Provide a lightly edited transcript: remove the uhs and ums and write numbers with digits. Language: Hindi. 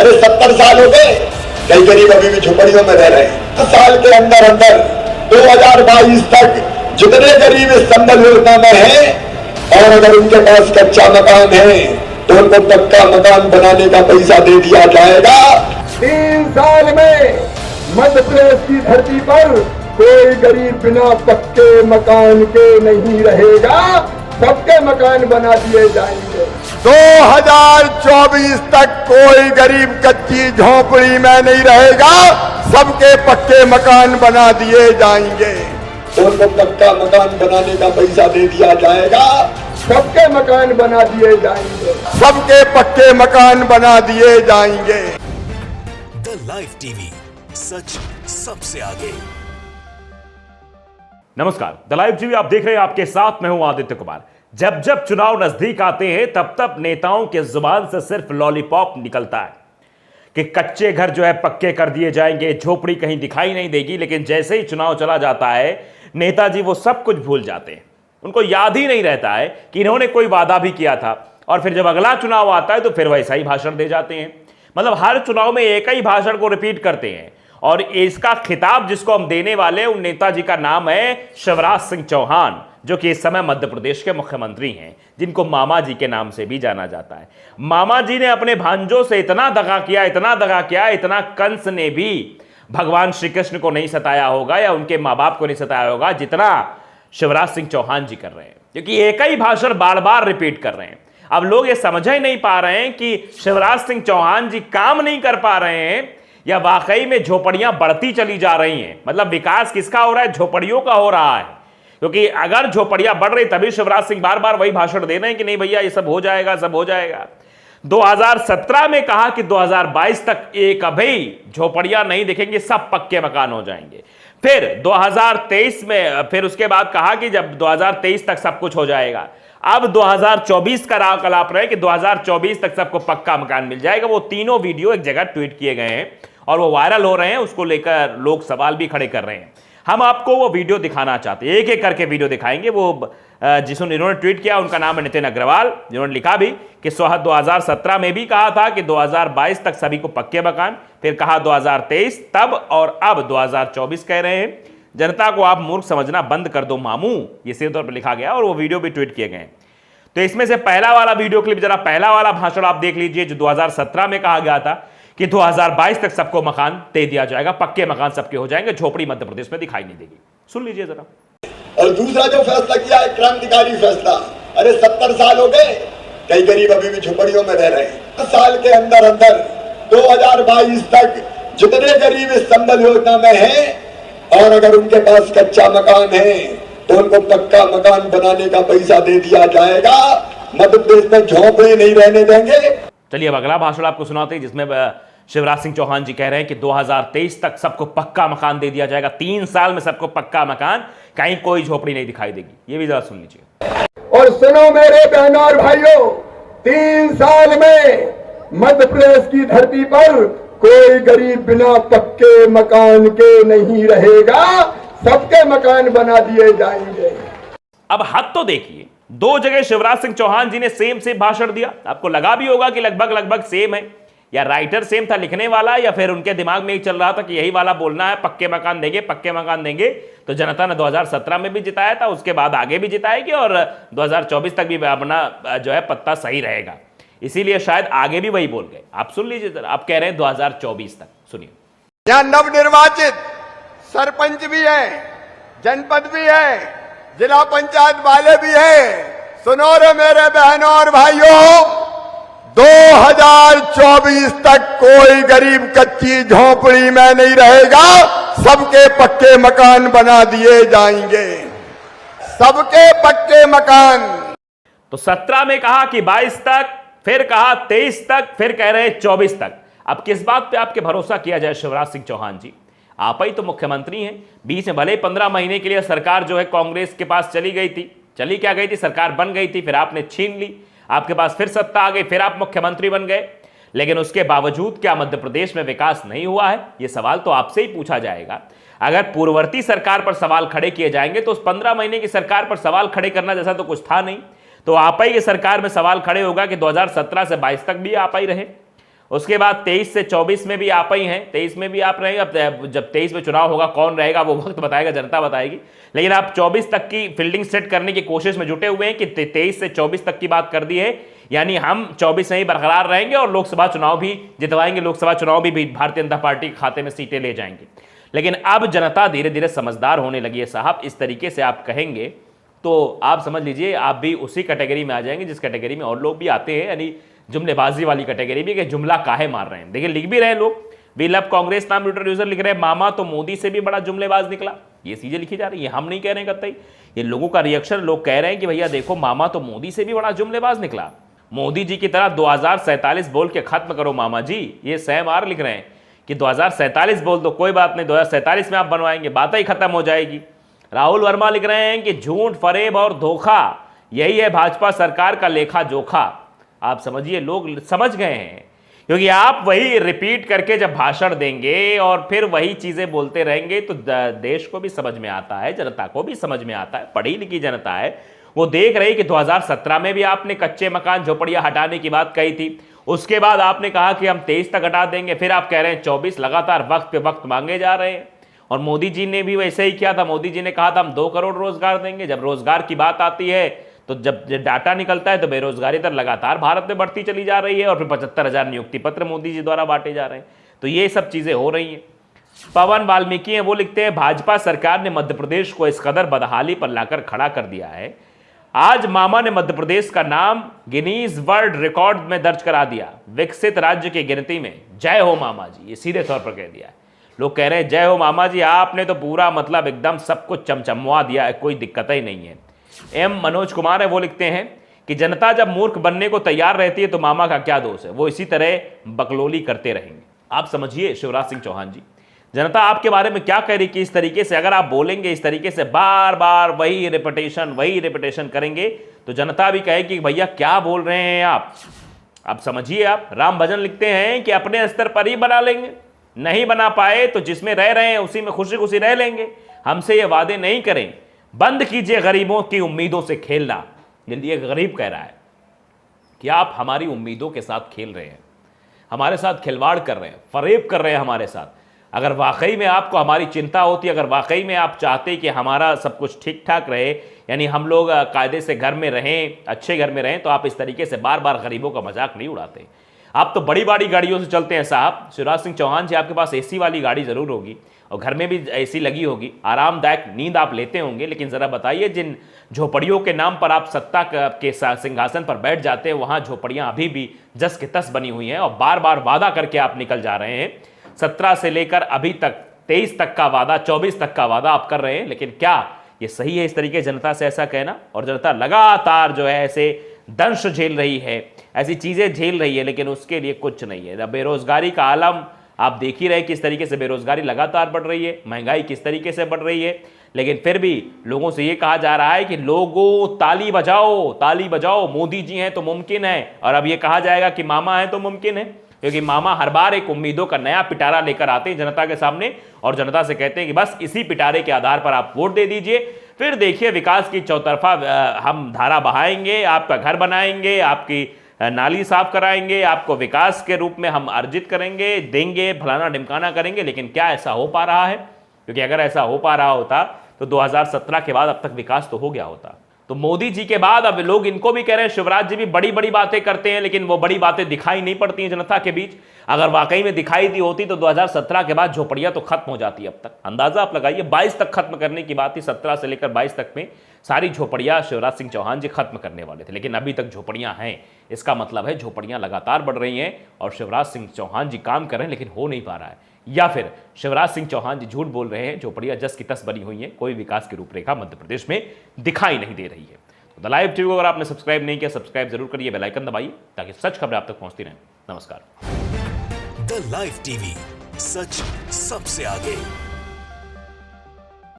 अरे 70 साल हो गए, कई गरीब अभी भी झुपड़ियों में रह रहे हैं। 10 साल के अंदर अंदर 2022 तक जितने गरीब इस संबल योजना में हैं और अगर उनके पास कच्चा मकान है तो उनको पक्का मकान बनाने का पैसा दे दिया जाएगा। 3 साल में मध्य प्रदेश की धरती पर कोई गरीब बिना पक्के मकान के नहीं रहेगा, सबके मकान बना दिए जाएंगे। 2024 तक कोई गरीब कच्ची झोपड़ी में नहीं रहेगा, सबके पक्के मकान बना दिए जाएंगे। उनको पक्का मकान बनाने का पैसा दे दिया जाएगा, सबके मकान बना दिए जाएंगे। सबके पक्के मकान बना दिए जाएंगे। द लाइव टीवी, सच सबसे आगे। नमस्कार, द लाइव टीवी आप देख रहे हैं, आपके साथ मैं हूं आदित्य कुमार। जब जब चुनाव नजदीक आते हैं तब तब नेताओं के जुबान से सिर्फ लॉलीपॉप निकलता है कि कच्चे घर जो है पक्के कर दिए जाएंगे, झोपड़ी कहीं दिखाई नहीं देगी। लेकिन जैसे ही चुनाव चला जाता है नेताजी वो सब कुछ भूल जाते हैं। उनको याद ही नहीं रहता है कि इन्होंने कोई वादा भी किया था, और फिर जब अगला चुनाव आता है तो फिर वैसा ही भाषण दे जाते हैं। मतलब हर चुनाव में एक ही भाषण को रिपीट करते हैं। और इसका खिताब जिसको हम देने वाले हैं उन नेताजी का नाम है शिवराज सिंह चौहान, जो कि इस समय मध्य प्रदेश के मुख्यमंत्री हैं, जिनको मामा जी के नाम से भी जाना जाता है। मामा जी ने अपने भांजों से इतना दगा किया, इतना कंस ने भी भगवान श्री कृष्ण को नहीं सताया होगा या उनके माँ बाप को नहीं सताया होगा जितना शिवराज सिंह चौहान जी कर रहे हैं, क्योंकि एक ही भाषण बार बार रिपीट कर रहे हैं। अब लोग ये समझ ही नहीं पा रहे हैं कि शिवराज सिंह चौहान जी काम नहीं कर पा रहे हैं या वाकई में झोपड़ियां बढ़ती चली जा रही हैं। मतलब विकास किसका हो रहा है? झोपड़ियों का हो रहा है। क्योंकि अगर झोपड़ियां बढ़ रही तभी शिवराज सिंह बार बार वही भाषण दे रहे हैं कि नहीं भैया ये सब हो जाएगा, सब हो जाएगा। 2017 में कहा कि 2022 तक एक अभी झोपड़ियां नहीं दिखेंगी, सब पक्के मकान हो जाएंगे। फिर 2023 में फिर उसके बाद कहा कि जब 2023 तक सब कुछ हो जाएगा। अब 2024 का राह कलाप रहे कि 2024 तक सबको पक्का मकान मिल जाएगा। वो तीनों वीडियो एक जगह ट्वीट किए गए हैं और वो वायरल हो रहे हैं। उसको लेकर लोग सवाल भी खड़े कर रहे हैं। हम आपको वो वीडियो दिखाना चाहते हैं, एक एक करके वीडियो दिखाएंगे। वो जिन्होंने ट्वीट किया उनका नाम है नितिन अग्रवाल, जिन्होंने लिखा भी कि 2017 में भी कहा था कि 2022 तक सभी को पक्के मकान, फिर कहा 2023 तब, और अब 2024 कह रहे हैं। जनता को आप मूर्ख समझना बंद कर दो मामू, ये सीधे तौर पर लिखा गया और वो वीडियो भी ट्वीट किए गए। तो इसमें से पहला वाला वीडियो क्लिप, जरा पहला वाला भाषण आप देख लीजिए, जो 2017 में कहा गया था कि 2022 तक सबको मकान दे दिया जाएगा, पक्के मकान सबके हो जाएंगे, झोपड़ी मध्य प्रदेश में दिखाई नहीं देगी। सुन लीजिए जरा। और दूसरा जो फैसला किया है क्रांतिकारी फैसला, अरे 70 साल हो गए, कई गरीब अभी भी झुपड़ियों में रह रहे हैं। 10 साल के अंदर अंदर 2022 तक जितने गरीब इस संबल योजना में हैं और अगर उनके पास कच्चा मकान है तो उनको पक्का मकान बनाने का पैसा दे दिया जाएगा। मध्य प्रदेश में झोपड़ी नहीं रहने देंगे। चलिए अब अगला भाषण आपको सुनाते हैं, जिसमें शिवराज सिंह चौहान जी कह रहे हैं कि 2023 तक सबको पक्का मकान दे दिया जाएगा। 3 साल में सबको पक्का मकान, कहीं कोई झोपड़ी नहीं दिखाई देगी। ये भी जरा सुन लीजिए। और सुनो मेरे बहनों और भाइयों, 3 साल में मध्य प्रदेश की धरती पर कोई गरीब बिना पक्के मकान के नहीं रहेगा, सबके मकान बना दिए जाएंगे। अब हद तो देखिए, 2 जगह शिवराज सिंह चौहान जी ने सेम भाषण दिया। आपको लगा भी होगा कि लगभग सेम है, या राइटर सेम था लिखने वाला, या फिर उनके दिमाग में ही चल रहा था कि यही वाला बोलना है, पक्के मकान देंगे, पक्के मकान देंगे। तो जनता ने 2017 में भी जिताया था, उसके बाद आगे भी जिताएगी और 2024 तक भी अपना जो है पत्ता सही रहेगा। इसीलिए शायद आगे भी वही बोल गए। आप सुन लीजिए जरा, आप कह रहे हैं 2024 तक, सुनिए। यहाँ नवनिर्वाचित सरपंच भी है, जनपद भी है, जिला पंचायत वाले भी हैं। सुनो रे मेरे बहनों और भाइयों, 2024 तक कोई गरीब कच्ची झोपड़ी में नहीं रहेगा, सबके पक्के मकान बना दिए जाएंगे, सबके पक्के मकान। तो 17 में कहा कि 22 तक, फिर कहा 23 तक, फिर कह रहे हैं 24 तक। अब किस बात पे आपके भरोसा किया जाए शिवराज सिंह चौहान जी? आप ही तो मुख्यमंत्री हैं। बीच में भले 15 महीने के लिए सरकार जो है कांग्रेस के पास चली गई थी, चली क्या गई थी, सरकार बन गई थी, फिर आपने छीन ली, आपके पास फिर सत्ता आ गई, फिर आप मुख्यमंत्री बन गए। लेकिन उसके बावजूद क्या मध्य प्रदेश में विकास नहीं हुआ है? यह सवाल तो आपसे ही पूछा जाएगा। अगर पूर्ववर्ती सरकार पर सवाल खड़े किए जाएंगे तो उस 15 महीने की सरकार पर सवाल खड़े करना जैसा तो कुछ था नहीं। तो आप ही की सरकार में सवाल खड़े होगा कि 2017 से 22 तक भी आप ही रहे। उसके बाद 23 से 24 में भी आप ही हैं, 23 में भी आप रहेंगे। अब जब 23 में चुनाव होगा कौन रहेगा वो वक्त बताएगा, जनता बताएगी। लेकिन आप 24 तक की फील्डिंग सेट करने की कोशिश में जुटे हुए हैं कि 23 से 24 तक की बात कर दी है, यानी हम 24 में ही बरकरार रहेंगे और लोकसभा चुनाव भी जितवाएंगे, लोकसभा चुनाव भी भारतीय जनता पार्टी के खाते में सीटें ले जाएंगे। लेकिन अब जनता धीरे धीरे समझदार होने लगी है साहब। इस तरीके से आप कहेंगे तो आप समझ लीजिए आप भी उसी कैटेगरी में आ जाएंगे जिस कैटेगरी में और लोग भी आते हैं, यानी जुमलेबाजी वाली कैटेगरी भी, कि जुमला काहे मार रहे हैं। देखिए लिख भी रहे हैं लोग, वी लव कांग्रेस नाम ट्विटर यूजर लिख रहे हैं, मामा तो मोदी से भी बड़ा जुमलेबाज निकला। ये चीजें लिखी जा रही है, हम नहीं कह रहे हैं कतई, ये लोगों का रिएक्शन। लोग कह रहे हैं कि भैया देखो मामा तो मोदी से भी बड़ा जुमलेबाज निकला, मोदी जी की तरह 2047 बोल के खत्म करो मामा जी। ये सैम आर लिख रहे हैं कि 2047 बोल दो, कोई बात नहीं 2047 में आप बनवाएंगे, बात ही खत्म हो जाएगी। राहुल वर्मा लिख रहे हैं कि झूठ, फरेब और धोखा यही है भाजपा सरकार का लेखा जोखा। आप समझिए लोग समझ गए हैं, क्योंकि आप वही रिपीट करके जब भाषण देंगे और फिर वही चीजें बोलते रहेंगे तो देश को भी समझ में आता है, जनता को भी समझ में आता है, पढ़ी लिखी जनता है, वो देख रही कि 2017 में भी आपने कच्चे मकान झोपड़ियां हटाने की बात कही थी, उसके बाद आपने कहा कि हम 23 तक हटा देंगे, फिर आप कह रहे हैं 24, लगातार वक्त पे वक्त मांगे जा रहे हैं। और मोदी जी ने भी वैसे ही किया था, मोदी जी ने कहा था हम 2 करोड़ रोजगार देंगे। जब रोजगार की बात आती है तो जब डाटा निकलता है तो बेरोजगारी दर लगातार भारत में बढ़ती चली जा रही है और फिर 75,000 नियुक्ति पत्र मोदी जी द्वारा बांटे जा रहे हैं। तो ये सब चीजें हो रही हैं। पवन वाल्मीकि हैं, वो लिखते हैं भाजपा सरकार ने मध्य प्रदेश को इस कदर बदहाली पर लाकर खड़ा कर दिया है, आज मामा ने मध्य प्रदेश का नाम गिनीज वर्ल्ड रिकॉर्ड में दर्ज करा दिया, विकसित राज्य की गिनती में। जय हो मामा जी, ये सीधे तौर पर कह दिया है। लोग कह रहे हैं जय हो मामा जी, आपने तो पूरा मतलब एकदम सब कुछ चमचमवा दिया है, कोई दिक्कत ही नहीं है। एम मनोज कुमार है, वो लिखते हैं कि जनता जब मूर्ख बनने को तैयार रहती है तो मामा का क्या दोष है, वो इसी तरह बकलोली करते रहेंगे। आप समझिए शिवराज सिंह चौहान जी, जनता आपके बारे में क्या कह रही कि इस तरीके से अगर आप बोलेंगे, इस तरीके से बार बार वही रिपीटेशन करेंगे तो जनता भी कहेगी कि भैया क्या बोल रहे हैं आप। अब समझिए आप। राम भजन लिखते हैं कि अपने स्तर पर ही बना लेंगे, नहीं बना पाए तो जिसमें रह रहे हैं उसी में खुशी खुशी रह लेंगे, हमसे ये वादे नहीं करें। बंद कीजिए गरीबों की उम्मीदों से खेलना। ये गरीब कह रहा है कि आप हमारी उम्मीदों के साथ खेल रहे हैं, हमारे साथ खिलवाड़ कर रहे हैं, फरेब कर रहे हैं हमारे साथ। अगर वाकई में आपको हमारी चिंता होती, अगर वाकई में आप चाहते कि हमारा सब कुछ ठीक ठाक रहे, यानी हम लोग कायदे से घर में रहें, अच्छे घर में रहें, तो आप इस तरीके से बार बार गरीबों का मजाक नहीं उड़ाते। आप तो बड़ी बड़ी गाड़ियों से चलते हैं साहब। शिवराज सिंह चौहान जी, आपके पास एसी वाली गाड़ी जरूर होगी और घर में भी एसी लगी होगी, आरामदायक नींद आप लेते होंगे, लेकिन जरा बताइए जिन झोपड़ियों के नाम पर आप सत्ता के सिंहासन पर बैठ जाते हैं, वहां झोपड़ियां अभी भी जस के तस बनी हुई हैं और बार बार वादा करके आप निकल जा रहे हैं। 17 से लेकर अभी तक 23 तक का वादा, 24 तक का वादा आप कर रहे हैं, लेकिन क्या ये सही है इस तरीके जनता से ऐसा कहना? और जनता लगातार जो है ऐसे दंश झेल रही है, ऐसी चीजें झेल रही है, लेकिन उसके लिए कुछ नहीं है। बेरोजगारी का आलम आप देख ही रहे किस तरीके से बेरोजगारी लगातार बढ़ रही है, महंगाई किस तरीके से बढ़ रही है, लेकिन फिर भी लोगों से ये कहा जा रहा है कि लोगों ताली बजाओ, मोदी जी हैं तो मुमकिन है। और अब ये कहा जाएगा कि मामा है तो मुमकिन है, क्योंकि मामा हर बार एक उम्मीदों का नया पिटारा लेकर आते हैं जनता के सामने और जनता से कहते हैं कि बस इसी पिटारे के आधार पर आप वोट दे दीजिए, फिर देखिए विकास की चौतरफा हम धारा बहाएंगे, आपका घर बनाएंगे, आपकी नाली साफ कराएंगे, आपको विकास के रूप में हम अर्जित करेंगे, देंगे, फलाना ढिमकाना करेंगे। लेकिन क्या ऐसा हो पा रहा है? क्योंकि अगर ऐसा हो पा रहा होता तो 2017 के बाद अब तक विकास तो हो गया होता। तो मोदी जी के बाद अब लोग इनको भी कह रहे हैं शिवराज जी भी बड़ी बड़ी बातें करते हैं, लेकिन वो बड़ी बातें दिखाई नहीं पड़ती हैं जनता के बीच। अगर वाकई में दिखाई दी होती तो 2017 के बाद झोपड़ियां तो खत्म हो जाती अब तक। अंदाजा आप लगाइए, 22 तक खत्म करने की बात थी, 17 से लेकर 22 तक में सारी झोपड़ियां शिवराज सिंह चौहान जी खत्म करने वाले थे, लेकिन अभी तक झोपड़ियां हैं। इसका मतलब है झोपड़ियां लगातार बढ़ रही हैं और शिवराज सिंह चौहान जी काम कर रहे हैं, लेकिन हो नहीं पा रहा है। या फिर शिवराज सिंह चौहान जी झूठ बोल रहे हैं, झोपड़ियां जस की तस बनी हुई हैं, कोई विकास की रूपरेखा मध्य प्रदेश में दिखाई नहीं दे रही है। द लाइव टीवी को अगर आपने सब्सक्राइब नहीं किया, सब्सक्राइब जरूर करिए, बेल आइकन दबाइए ताकि सच खबरें आप तक पहुंचती रहें। नमस्कार। द लाइव टीवी, सच सबसे आगे।